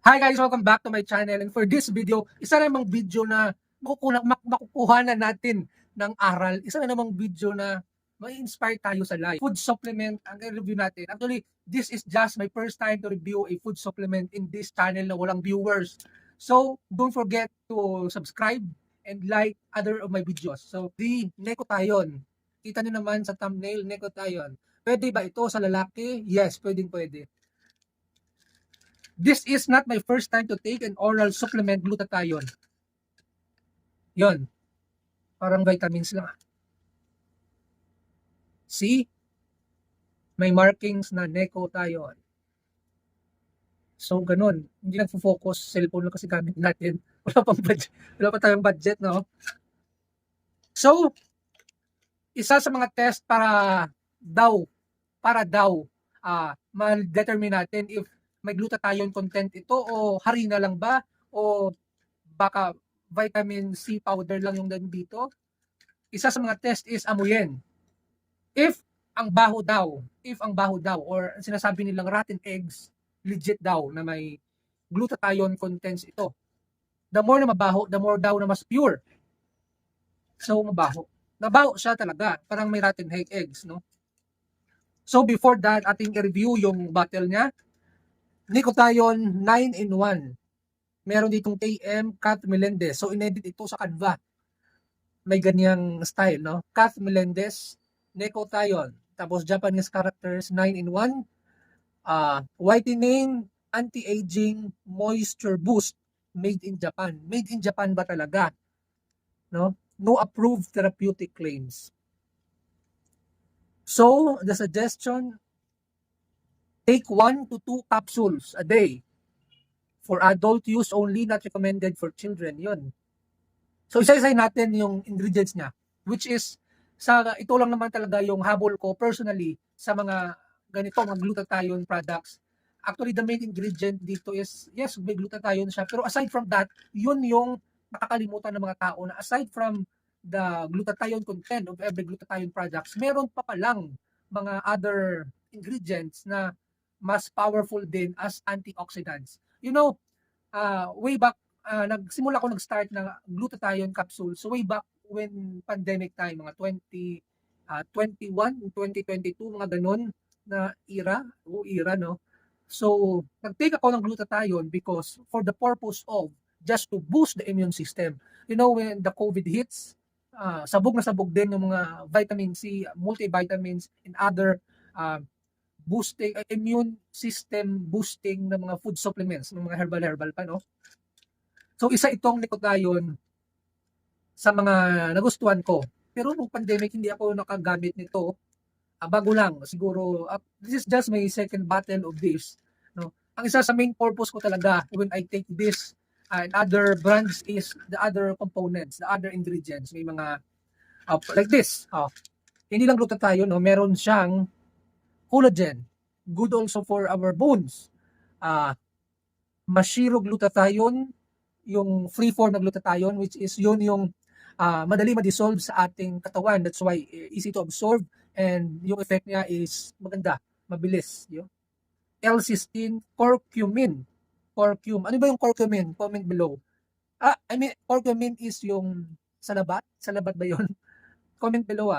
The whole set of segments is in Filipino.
Hi guys, welcome back to my channel, and for this video, isa na namang video na makukuha na natin ng aral. Isa na namang video na ma-inspire tayo sa life. Food supplement ang review natin. Actually, this is just my first time to review a food supplement in this channel na walang viewers. So, don't forget to subscribe and like other of my videos. So, the Necotayon. Kita nyo naman sa thumbnail, Necotayon. Pwede ba ito sa lalaki? Yes, pwede. This is not my first time to take an oral supplement glutathione. Yon, parang vitamins lang. See? May markings na Necotayon. So, ganun. Hindi nagfo-focus. Cellphone lang kasi gamit natin. Wala pang budget. Wala pa tayong budget, no? So, isa sa mga test para daw ma-determine natin if may glutathione content ito o harina lang ba o baka vitamin C powder lang yung nandito. Isa sa mga test is amuyin. If ang baho daw or sinasabi nilang rotten eggs, legit daw na may glutathione contents ito. The more na mabaho, the more daw na mas pure. So mabaho. Nabaho siya talaga, parang may rotten eggs, no? So before that, ating i-review yung bottle niya. Necotayon 9-in-1. Meron ditong KM Kath Melendez. So inedit ito sa Canva. May ganyang style, no? Kath Melendez, Necotayon. Tapos Japanese characters 9-in-1. Whitening, anti-aging, moisture boost. Made in Japan. Made in Japan ba talaga? No? No approved therapeutic claims. So, the suggestion, take 1 to 2 capsules a day. For adult use only, not recommended for children. Yun. So, isa-isahin natin yung ingredients niya. Which is, ito lang naman talaga yung habol ko personally sa mga ganito, mga glutathione products. Actually, the main ingredient dito is, yes, may glutathione siya. Pero aside from that, yun yung nakakalimutan ng mga tao na aside from the glutathione content of every glutathione products, meron pa palang mga other ingredients na mas powerful din as antioxidants. You know, way back, nagsimula ko nag-start ng glutathione capsules. So way back when pandemic time, mga 2021, 2022, mga ganun na era, no? So, nag-take ako ng glutathione because for the purpose of just to boost the immune system. You know, when the COVID hits, sabog na sabog din yung mga vitamin C, multivitamins, and other boosting, immune system boosting ng mga food supplements, ng mga herbal pa, no? So, isa itong Necotayon sa mga nagustuhan ko. Pero nung pandemic, hindi ako nakagamit nito. Bago lang, siguro, this is just my second bottle of this. No? Ang isa sa main purpose ko talaga when I take this and other brands is the other components, the other ingredients. May mga, like this. Hindi lang glutathione, no? Meron siyang collagen. Good also for our bones. Mashiro glutathione, yung free form na glutathione, which is yun yung madali ma-dissolve sa ating katawan. That's why easy to absorb and yung effect niya is maganda, mabilis. Yun. L-cysteine, curcumin. Ano ba yung curcumin? Comment below. I mean, curcumin is yung salabat. Salabat ba yun? Comment below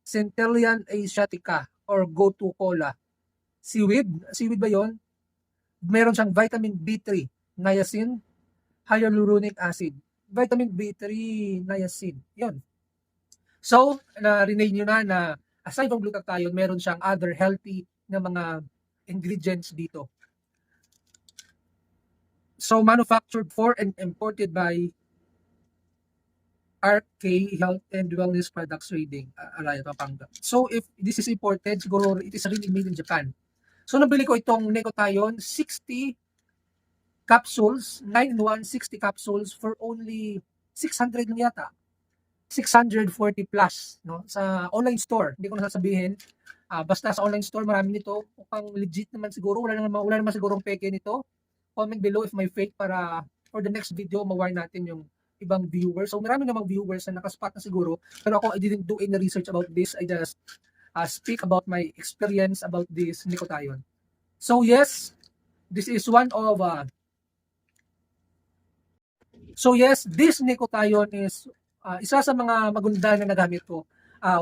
Centellian asiatica or gotu kola. Seaweed. Seaweed ba yun? Meron siyang vitamin B3, niacin, hyaluronic acid. Vitamin B3, niacin. Yun. So, na-rename nyo na aside from glutathione, meron siyang other healthy na mga ingredients dito. So, manufactured for and imported by RK Health and Wellness Products Trading, Araya, Pampanga. So, if this is imported, siguro it is really made in Japan. So, nabili ko itong Necotayon, 60 capsules, 9-in-1, 60 capsules for only 600 na yata. 640 plus, no? Sa online store, hindi ko nasasabihin. Basta sa online store, marami nito. Mukhang legit naman siguro. Wala naman sigurong peke nito. Comment below if may fake para for the next video, mawire natin yung ibang viewers. So marami namang viewers na nakaspot na siguro. Pero ako, I didn't do any research about this. I just speak about my experience about this Necotayon. So yes, this is one of So yes, this Nicothion is isa sa mga maganda na nagamit ko.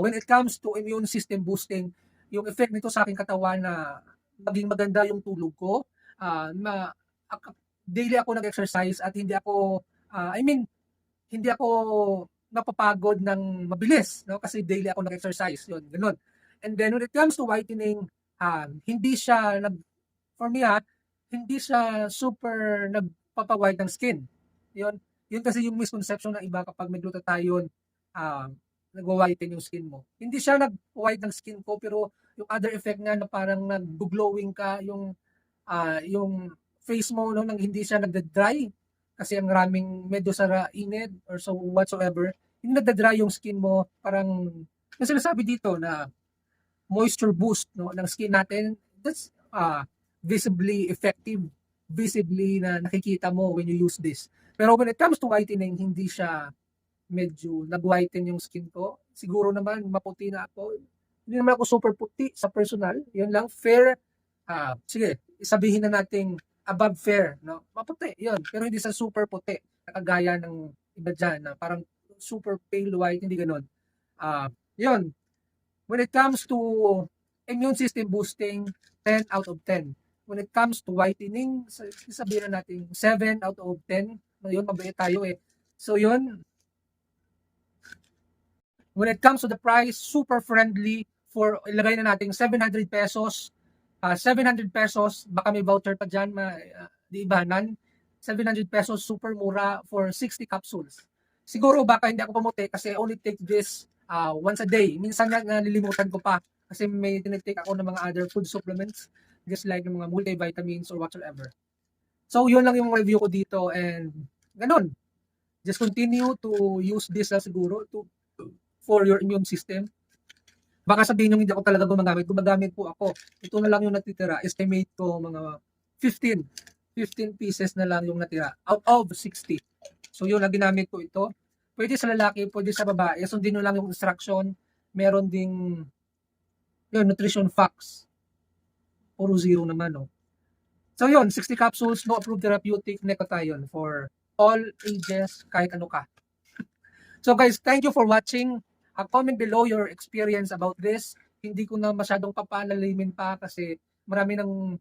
When it comes to immune system boosting, yung effect nito sa aking katawan na maging maganda yung tulog ko, daily ako nag-exercise at hindi ako, hindi ako napapagod ng mabilis, no? Kasi daily ako nag-exercise, yun, ganun. And then when it comes to whitening, hindi siya for me hindi siya super nagpapa-white ng skin. Yun kasi yung misconception ng iba kapag may glutathione, nagwa-whiten yung skin mo. Hindi siya nag-white ng skin ko, pero yung other effect nga na parang nag-glowing ka, yung face mo, no, nang hindi siya nagda-dry kasi ang raming medyo init or so whatsoever, hindi nagda-dry yung skin mo, parang yung sinasabi dito na moisture boost, no, ng skin natin, that's visibly effective, visibly na nakikita mo when you use this. Pero when it comes to whitening, hindi siya medyo nag-whiten yung skin ko. Siguro naman maputi na ako. Hindi naman ako super puti sa personal. Yun lang, fair. Sige, sabihin na natin above fair, no? Maputi, yun. Pero hindi sa super puti. Nakagaya ng iba dyan na parang super pale white, hindi ganun. Yun. When it comes to immune system boosting, 10 out of 10. When it comes to whitening, sabihin na natin 7 out of 10. Yun, mabait tayo eh. So yun, when it comes to the price, super friendly for, ilagay na natin 700 pesos. 700 pesos, baka may voucher pa dyan, di ibanan. 700 pesos, super mura for 60 capsules. Siguro baka hindi ako pumuti kasi I only take this once a day. Minsan nga nalilimutan ko pa kasi may tinitake ako ng mga other food supplements, just like ng mga multivitamins or whatsoever. So yun lang yung review ko dito, and ganun. Just continue to use this siguro for your immune system. Baka sabihin nyo hindi ako talaga gumagamit. Gumagamit po ako. Ito na lang yung natitira. Estimate ko mga 15 pieces na lang yung natira out of 60. So yun, ginamit ko ito. Pwede sa lalaki, pwede sa babae. Sundin nyo lang yung instruction. Meron ding nutrition facts. Puro zero naman, no? So yun, 60 capsules, no approved therapeutic Nicothion for all ages, kahit ano ka. So guys, thank you for watching. Comment below your experience about this. Hindi ko na masyadong papalalimin pa kasi marami ng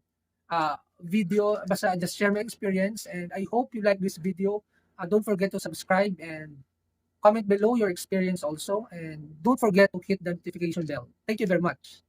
video. Basta just share my experience, and I hope you like this video. Don't forget to subscribe and comment below your experience also. And don't forget to hit the notification bell. Thank you very much.